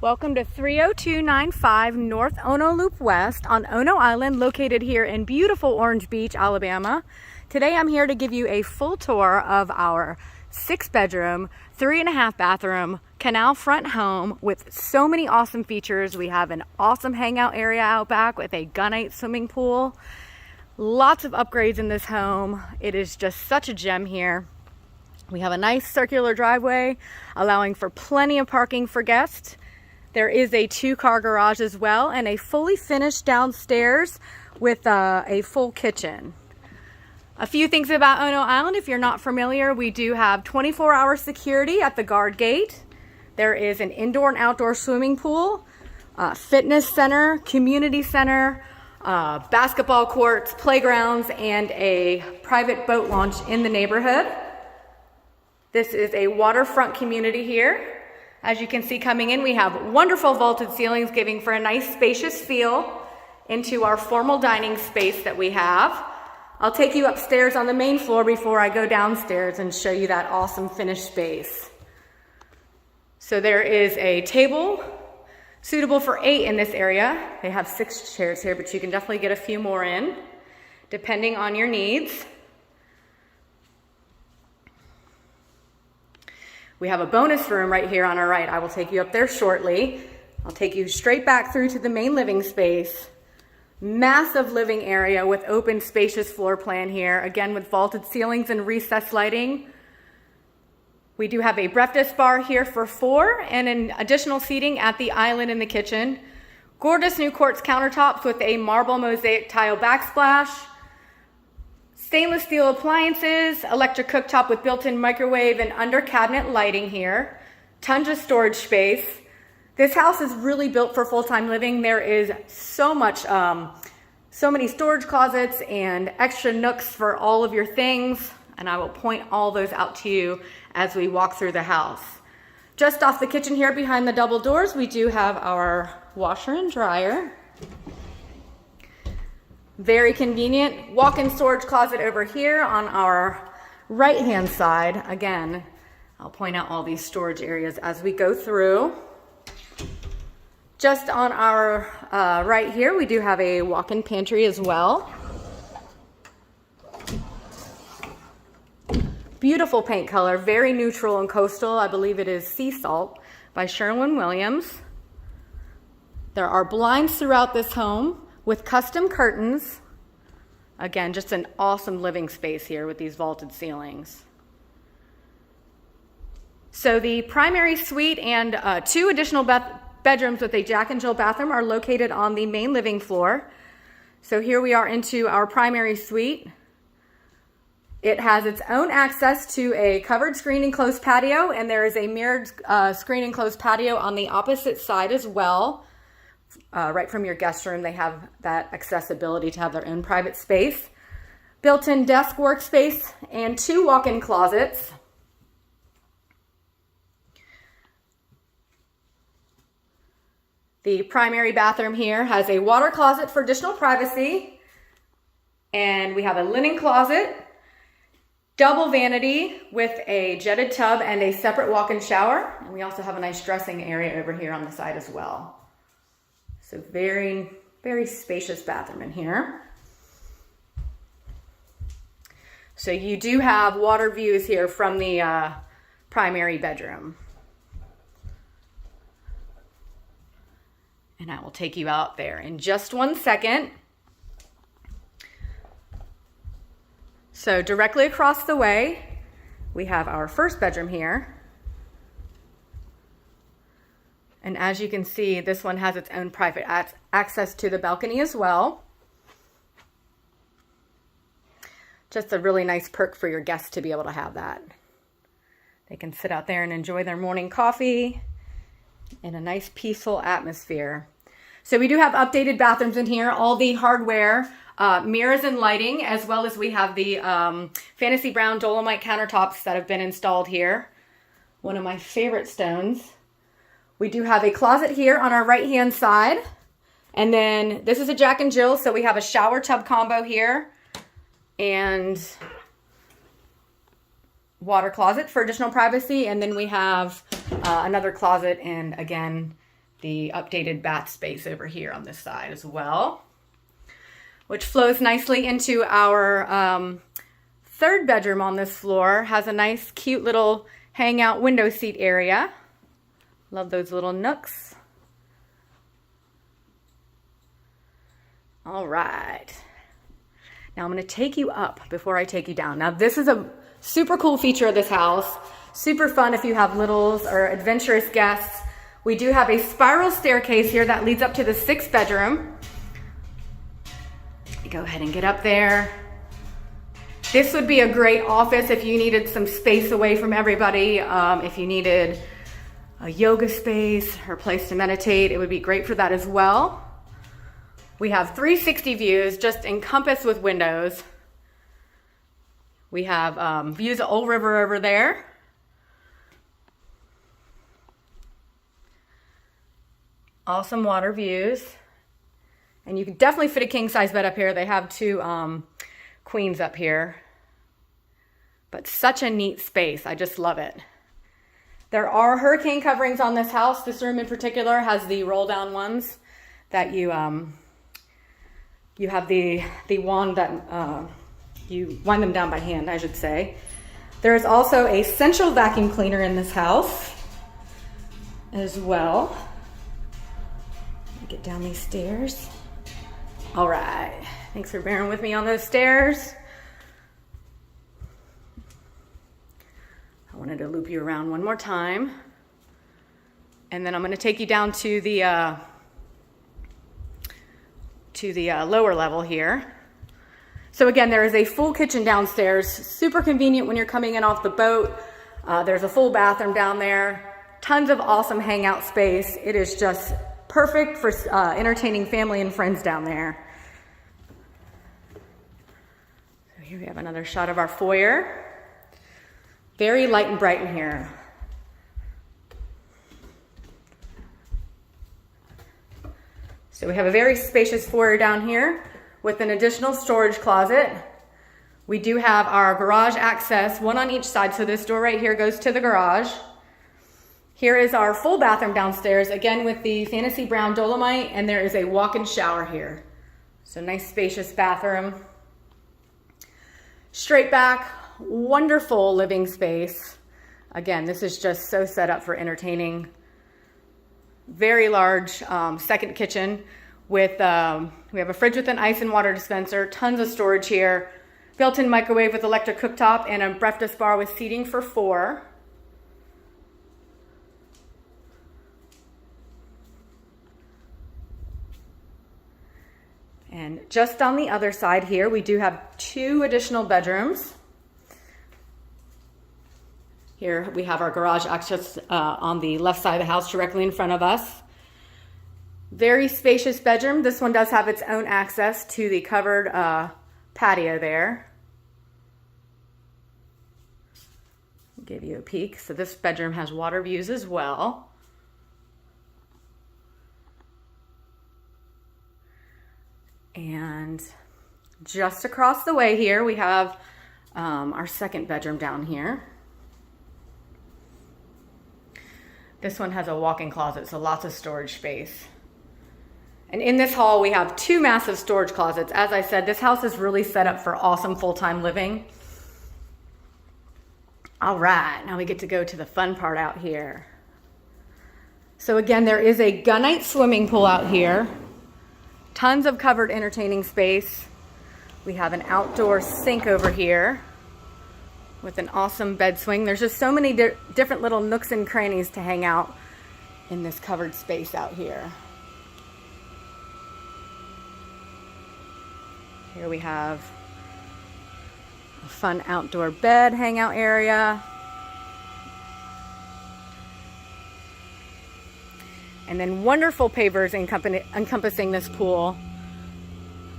Welcome to 30295 North Ono Loop West on Ono Island, located here in beautiful Orange Beach, Alabama. Today I'm here to give you a full tour of our 6-bedroom, 3.5 bathroom, canal front home with so many awesome features. We have an awesome hangout area out back with a gunite swimming pool. Lots of upgrades in this home. It is just such a gem here. We have a nice circular driveway, allowing for plenty of parking for guests. There is a 2-car garage as well, and a fully finished downstairs with a full kitchen. A few things about Ono Island, if you're not familiar, we do have 24-hour security at the guard gate. There is an indoor and outdoor swimming pool, fitness center, community center, basketball courts, playgrounds, and a private boat launch in the neighborhood. This is a waterfront community here. As you can see coming in, we have wonderful vaulted ceilings giving for a nice spacious feel into our formal dining space that we have. I'll take you upstairs on the main floor before I go downstairs and show you that awesome finished space. So there is a table suitable for 8 in this area. They have 6 chairs here, but you can definitely get a few more in, depending on your needs. We have a bonus room right here on our right. I will take you up there shortly. I'll take you straight back through to the main living space. Massive living area with open, spacious floor plan here, again with vaulted ceilings and recessed lighting. We do have a breakfast bar here for 4 and an additional seating at the island in the kitchen. Gorgeous new quartz countertops with a marble mosaic tile backsplash. Stainless steel appliances, electric cooktop with built-in microwave and under cabinet lighting here. Tons of storage space. This house is really built for full-time living. There is so many storage closets and extra nooks for all of your things, and I will point all those out to you as we walk through the house. Just off the kitchen here behind the double doors, we do have our washer and dryer. Very convenient walk-in storage closet over here on our right-hand side. Again, I'll point out all these storage areas as we go through. Just on our right here, we do have a walk-in pantry as well. Beautiful paint color, very neutral and coastal. I believe it is Sea Salt by Sherwin-Williams. There are blinds throughout this home with custom curtains. Again, just an awesome living space here with these vaulted ceilings. So the primary suite and 2 additional bedrooms with a Jack and Jill bathroom are located on the main living floor. So here we are into our primary suite. It has its own access to a covered screen enclosed patio, and there is a mirrored screen enclosed patio on the opposite side as well. Right from your guest room, they have that accessibility to have their own private space. Built-in desk workspace and 2 walk-in closets. The primary bathroom here has a water closet for additional privacy. And we have a linen closet, double vanity with a jetted tub and a separate walk-in shower. And we also have a nice dressing area over here on the side as well. So very, very spacious bathroom in here. So you do have water views here from the primary bedroom. And I will take you out there in just one second. So directly across the way, we have our first bedroom here. And as you can see, this one has its own private access to the balcony as well. Just a really nice perk for your guests to be able to have that. They can sit out there and enjoy their morning coffee in a nice peaceful atmosphere. So we do have updated bathrooms in here, all the hardware, mirrors and lighting, as well as we have the fantasy brown Dolomite countertops that have been installed here. One of my favorite stones. We do have a closet here on our right-hand side. And then this is a Jack and Jill, so we have a shower tub combo here and water closet for additional privacy. And then we have another closet and, again, the updated bath space over here on this side as well, which flows nicely into our third bedroom on this floor. Has a nice cute little hangout window seat area. Love those little nooks. All right. Now I'm going to take you up before I take you down. Now this is a super cool feature of this house. Super fun if you have littles or adventurous guests. We do have a spiral staircase here that leads up to the 6th bedroom. Go ahead and get up there. This would be a great office if you needed some space away from everybody. If you needed a yoga space or a place to meditate, it would be great for that as well. We have 360 views just encompassed with windows. We have views of Old River over there. Awesome water views. And you can definitely fit a king size bed up here. They have 2 queens up here. But such a neat space. I just love it. There are hurricane coverings on this house. This room in particular has the roll down ones that you have the wand that you wind them down by hand, I should say. There is also a central vacuum cleaner in this house as well. Get down these stairs. All right, thanks for bearing with me on those stairs. I wanted to loop you around one more time. And then I'm gonna take you down to the lower level here. So again, there is a full kitchen downstairs, super convenient when you're coming in off the boat. There's a full bathroom down there, tons of awesome hangout space. It is just perfect for entertaining family and friends down there. So here we have another shot of our foyer. Very light and bright in here. So we have a very spacious foyer down here with an additional storage closet. We do have our garage access, one on each side. So this door right here goes to the garage. Here is our full bathroom downstairs, again with the fantasy brown Dolomite, and there is a walk-in shower here. So nice spacious bathroom. Straight back, wonderful living space. Again, this is just so set up for entertaining. Very large second kitchen with, we have a fridge with an ice and water dispenser, tons of storage here, built-in microwave with electric cooktop, and a breakfast bar with seating for 4. And just on the other side here, we do have 2 additional bedrooms. Here we have our garage access on the left side of the house directly in front of us. Very spacious bedroom. This one does have its own access to the covered patio there. I'll give you a peek. So this bedroom has water views as well. And just across the way here, we have our second bedroom down here. This one has a walk-in closet, so lots of storage space. And in this hall, we have 2 massive storage closets. As I said, this house is really set up for awesome full-time living. All right, now we get to go to the fun part out here. So again, there is a gunite swimming pool out here. Tons of covered entertaining space. We have an outdoor sink over here with an awesome bed swing. There's just so many different little nooks and crannies to hang out in this covered space out here. Here we have a fun outdoor bed hangout area. And then wonderful pavers encompassing this pool.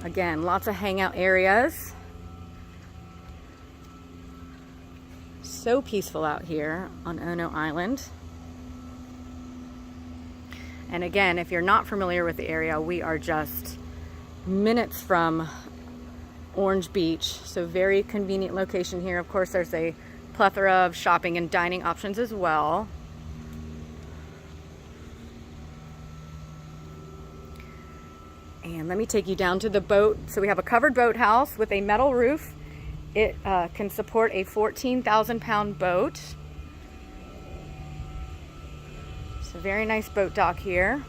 Again, lots of hangout areas. So peaceful out here on Ono Island. And again, if you're not familiar with the area, we are just minutes from Orange Beach. So very convenient location here. Of course, there's a plethora of shopping and dining options as well. And let me take you down to the boat. So we have a covered boathouse with a metal roof. It can support a 14,000-pound boat. It's a very nice boat dock here.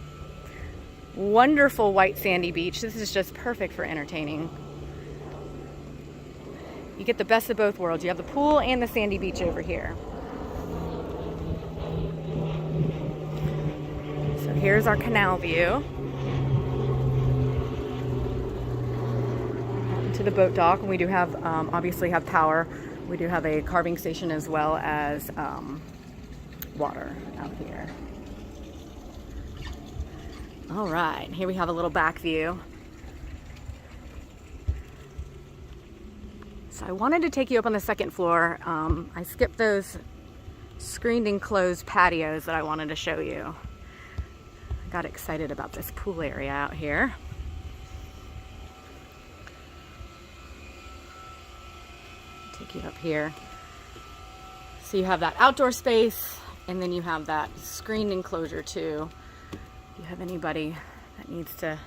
Wonderful white sandy beach. This is just perfect for entertaining. You get the best of both worlds. You have the pool and the sandy beach over here. So here's our canal view. To the boat dock, and we do have obviously have power. We do have a carving station as well as water out here. All right, here we have a little back view. So I wanted to take you up on the second floor. I skipped those screened enclosed patios that I wanted to show you. I got excited about this pool area out here. Take you up here. So you have that outdoor space, and then you have that screened enclosure too. If you have anybody that needs to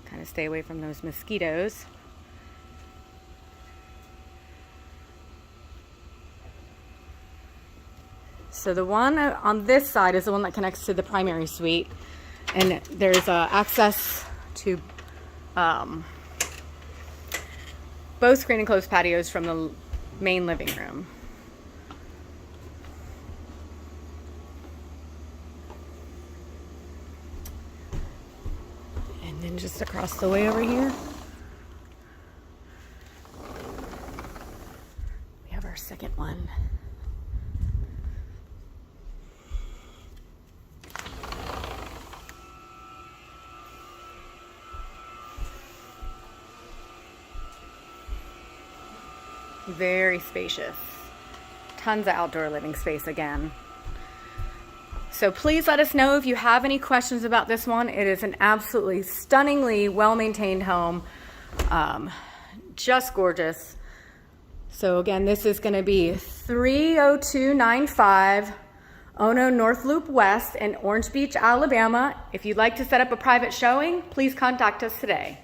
kind of stay away from those mosquitoes. So the one on this side is the one that connects to the primary suite, and there's access to both screen and closed patios from the main living room. And then just across the way over here, we have our second one. Very spacious. Tons of outdoor living space again. So please let us know if you have any questions about this one. It is an absolutely stunningly well-maintained home. Just gorgeous. So again, this is going to be 30295 Ono North Loop West in Orange Beach, Alabama. If you'd like to set up a private showing, please contact us today.